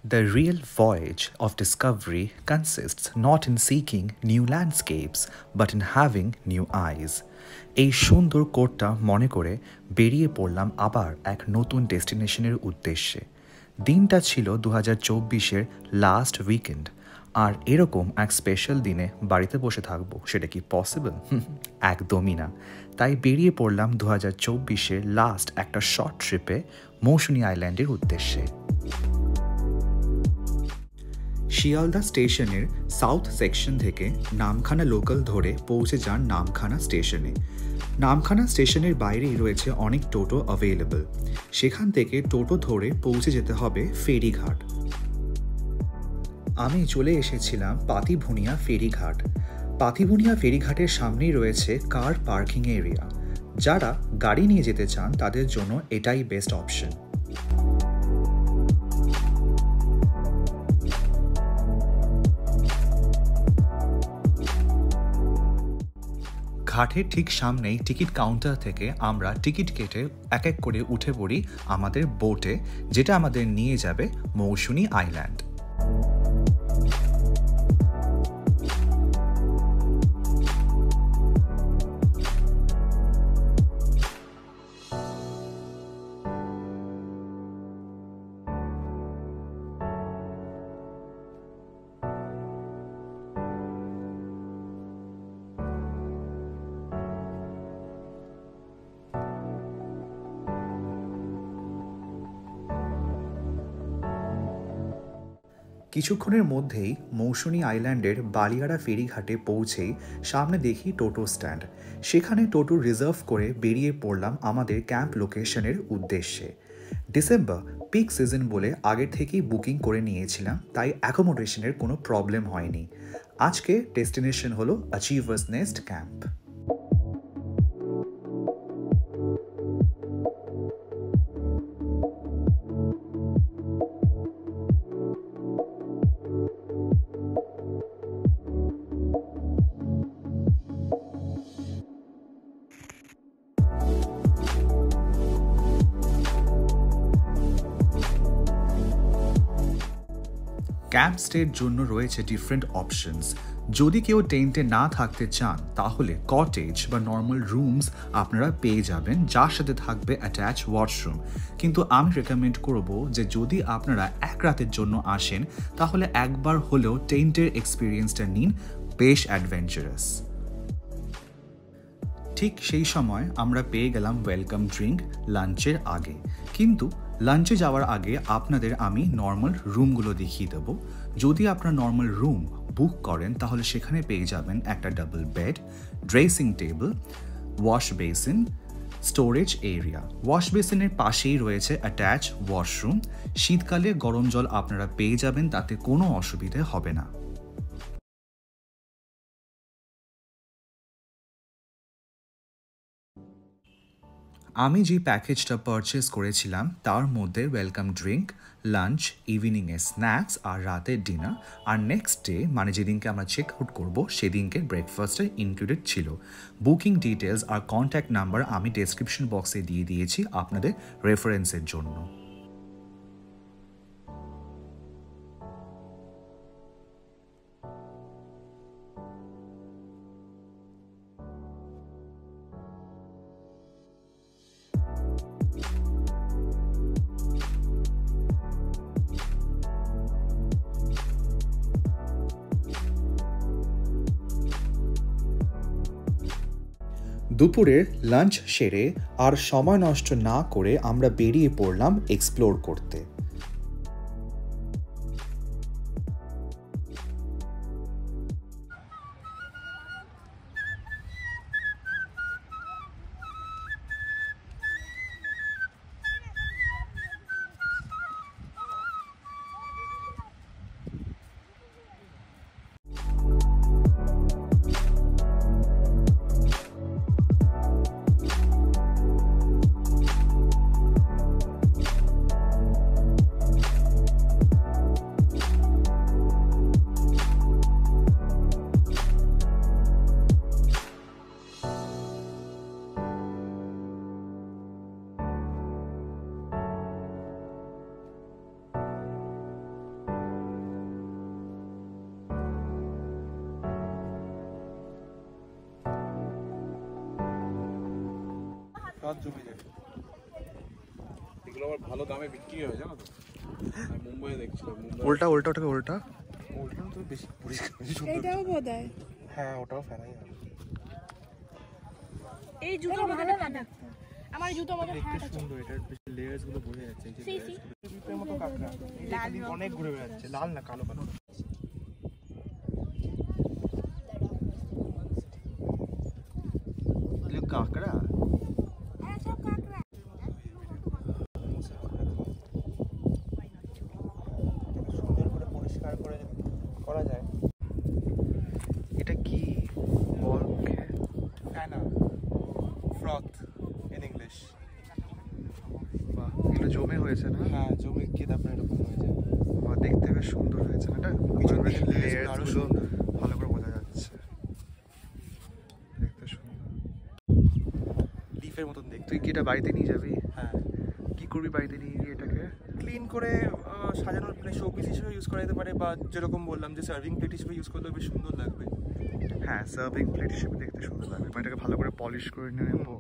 The real voyage of discovery consists not in seeking new landscapes, but in having new eyes. এই সুন্দর কোটটা মনে করে বেরিয়ে পড়লাম আবার এক নতুন ডেস্টিনেশনের উদ্দেশ্যে। দিনটা ছিল 2024-এর লাস্ট উইকেন্ড, আর এরকম এক স্পেশাল দিনে বাড়িতে বসে থাকবো সেটা কি পসিবল? একদমই না। তাই বেরিয়ে পড়লাম 2024-এর লাস্ট একটা শর্ট ট্রিপে মৌসুনী আইল্যান্ডের উদ্দেশ্যে। শিয়ালদা স্টেশনের সাউথ সেকশন থেকে নামখানা লোকাল ধরে পৌঁছে যান নামখানা স্টেশনে। নামখানা স্টেশনের বাইরেই রয়েছে অনেক টোটো অ্যাভেলেবল। সেখান থেকে টোটো ধরে পৌঁছে যেতে হবে ফেরিঘাট। আমি চলে এসেছিলাম পাতিভুনিয়া ফেরিঘাট। পাতিভুনিয়া ফেরিঘাটের সামনেই রয়েছে কার পার্কিং এরিয়া। যারা গাড়ি নিয়ে যেতে চান তাদের জন্য এটাই বেস্ট অপশন। ঘাটের ঠিক সামনেই টিকিট কাউন্টার থেকে আমরা টিকিট কেটে এক এক করে উঠে পড়ি আমাদের বোটে, যেটা আমাদের নিয়ে যাবে মৌসুনী আইল্যান্ড। কিছুক্ষণের মধ্যেই মৌসুনী আইল্যান্ডের বালিয়াড়া ফেরিঘাটে পৌঁছেই সামনে দেখি টোটো স্ট্যান্ড। সেখানে টোটো রিজার্ভ করে বেরিয়ে পড়লাম আমাদের ক্যাম্প লোকেশনের উদ্দেশ্যে। ডিসেম্বর পিক সিজন বলে আগের থেকেই বুকিং করে নিয়েছিলাম, তাই অ্যাকোমোডেশনের কোনো প্রবলেম হয়নি। আজকে ডেস্টিনেশন হলো অ্যাচিভার্স নেস্ট ক্যাম্প। ক্যাম্প স্টের জন্য রয়েছে ডিফারেন্ট অপশনস। যদি কেউ টেন্টে না থাকতে চান তাহলে কটেজ বা নর্মাল রুমস আপনারা পেয়ে যাবেন, যার সাথে থাকবে অ্যাটাচ ওয়াশরুম। কিন্তু আমি রেকমেন্ড করব যে যদি আপনারা এক রাতের জন্য আসেন তাহলে একবার হলেও টেন্টের এক্সপিরিয়েন্সটা নিন, বেশ অ্যাডভেঞ্চারাস। ঠিক সেই সময় আমরা পেয়ে গেলাম ওয়েলকাম ড্রিঙ্ক লাঞ্চের আগে। কিন্তু লাঞ্চে যাওয়ার আগে আপনাদের আমি নর্মাল রুমগুলো দেখিয়ে দেবো। যদি আপনারা নর্মাল রুম বুক করেন তাহলে সেখানে পেয়ে যাবেন একটা double bed, dressing table, wash basin, storage area. Wash বেসিনের পাশেই রয়েছে অ্যাটাচ ওয়াশরুম। শীতকালে গরম জল আপনারা পেয়ে যাবেন, তাতে কোনো অসুবিধে হবে না। আমি যে প্যাকেজটা পারচেস করেছিলাম তার মধ্যে ওয়েলকাম ড্রিঙ্ক, লাঞ্চ, ইভিনিংয়ে স্ন্যাক্স আর রাতের ডিনার, আর নেক্সট ডে মানে যেদিনকে আমরা চেক আউট করবো সেদিনকে ব্রেকফাস্টে ইনক্লুডেড ছিল। বুকিং ডিটেলস আর কন্ট্যাক্ট নাম্বার আমি ডেসক্রিপশন বক্সে দিয়ে দিয়েছি আপনাদের রেফারেন্সের জন্য। দুপুরের লাঞ্চ সেরে আর সময় নষ্ট না করে আমরা বেরিয়ে পড়লাম এক্সপ্লোর করতে। সব জমে যায়। এগুলো আবার ভালো দামে বিক্রি হয় জানো তো। আমি মুম্বাইয়ে দেখছিলাম। উল্টা উল্টা ওটাকে উল্টা। ওটা তো বেশি পরিষ্কার সুন্দর। এইটাও বোধহয়। হ্যাঁ ওটাও ফেলাই হবে। এই জুতো মধ্যে ফাটা। আমার জুতো মধ্যে ফাটা আছে। সুন্দর, এটার বেশি লেয়ার্স গুলো বোঝা যাচ্ছে। এই যে লেয়ার্সের মতো কাঁকড়া। এই যে খালি অনেক ঘুরে বেড়াচ্ছে, লাল না কালো কালো। এগুলো কাঁকড়া। হ্যাঁ সব কাকড়া। সুন্দর করে পরিষ্কার করে করা যায়। এটা কি বল? না ফ্রথ ইন ইংলিশ। বাহ, এগুলো জমে হয়েছে না? হ্যাঁ জমে গিয়ে তারপরে এরকম হয়ে যায়। বাহ, দেখতে বেশ সুন্দর হয়েছে না? এটা কিছু লেয়ার আরো গুলো সুন্দর। ভালো করে বোঝা যাচ্ছে, দেখতে সুন্দর। লিফের মতন দেখতে। তুই কি এটা বাড়িতে নিয়ে যাবি? হ্যাঁ কি করবি বাড়িতে নিয়ে গিয়ে এটাকে? ক্লিন করে সাজানোর মানে শোপিস হিসেবে ইউজ করা যেতে পারে, বা যেরকম বললাম যে সার্ভিং প্লেট হিসেবে ইউজ করলে বেশ সুন্দর লাগবে। হ্যাঁ, সার্ভিং প্লেট হিসেবে দেখতে সুন্দর লাগবে। মানে এটাকে ভালো করে পলিশ করে নিয়ে নেবো,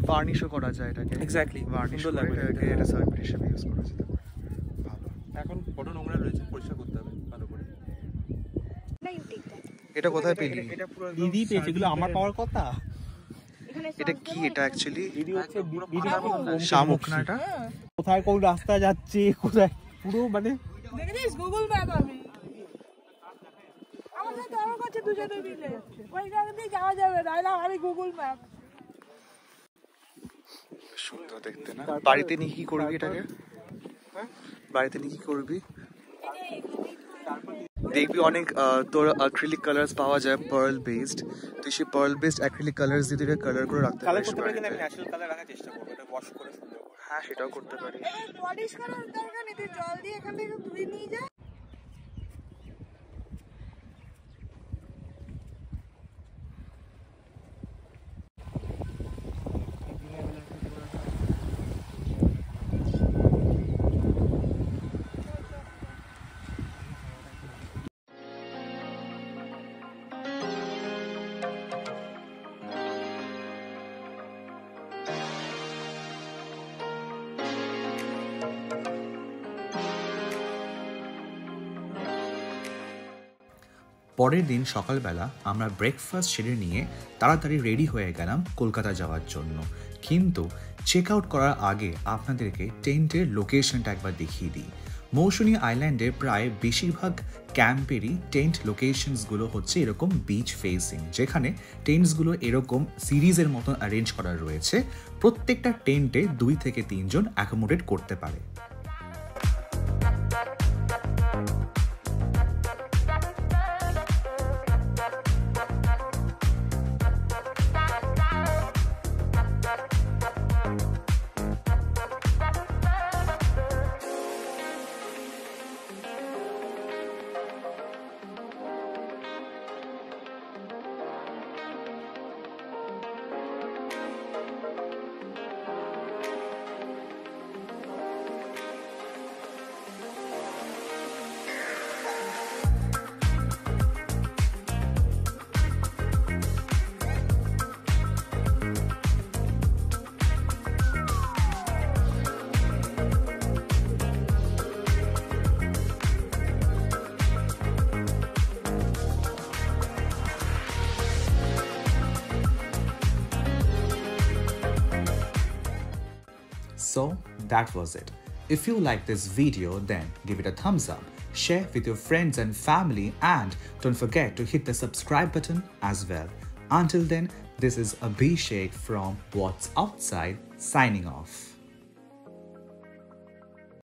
ভার্নিশও করা যায় এটাকে। এক্স্যাক্টলি ভার্নিশ সুন্দর করে লাগবে এটাকে এটা সার্ভিং প্লেট হিসেবে ইউজ করা যেতে পারে। ভালো। এখন বড় নোংরা রয়েছে, পরিষ্কার করতে হবে ভালো করে। না ইউ টেক দ্যাট। এটা কোথায় পেলি? এটা পুরো দিদি পেয়েছে, এগুলো আমার পাওয়ার কথা। এখানে এটা কি? এটা অ্যাকচুয়ালি দিদি হচ্ছে দিদি শামুক না এটা? কোথায় কোন রাস্তা যাচ্ছে, কোথায় পুরো মানে দেখেছিস গুগল ম্যাপ আমি। আমার সাথে আমার কাছে দুজনে মিলে ওই জায়গা দিয়ে যাওয়া যাবে না, না আমি গুগল ম্যাপ। সুন্দর দেখতে না? বাড়িতে নিয়ে কি করবি এটাকে? বাড়িতে নিয়ে কি করবি? দেখবি অনেক তোর অ্যাক্রিলিক কালার্স পাওয়া যায় পার্ল বেসড। তুই সেই পার্ল বেসড অ্যাক্রিলিক কালার্স দিয়ে তুই কালার করে রাখতে কালার পারিস করতে পারি, কিন্তু আমি বাড়িতে। ন্যাচারাল কালার রাখার চেষ্টা করবো, এটা ওয়াশ করে সুন্দর করে। হ্যাঁ, সেটাও করতে পারি। পলিশ করার দরকার নেই, তুই জল দিয়ে এখান থেকে ধুয়ে নিয়ে যা। পরের দিন সকালবেলা আমরা ব্রেকফাস্ট সেরে নিয়ে তাড়াতাড়ি রেডি হয়ে গেলাম কলকাতা যাওয়ার জন্য। কিন্তু চেক আউট করার আগে আপনাদেরকে টেন্টের লোকেশনটা একবার দেখিয়ে দিই। মৌসুনী আইল্যান্ডের প্রায় বেশিরভাগ ক্যাম্পেরই টেন্ট লোকেশনসগুলো হচ্ছে এরকম বিচ ফেসিং, যেখানে টেন্টসগুলো এরকম সিরিজের মতন অ্যারেঞ্জ করা রয়েছে। প্রত্যেকটা টেন্টে 2 থেকে 3 জন অ্যাকোমোডেট করতে পারে। So that was it. If you like this video, then give it a thumbs up, share with your friends and family, and don't forget to hit the subscribe button as well. Until then, this is Abhishek from What's Outside signing off.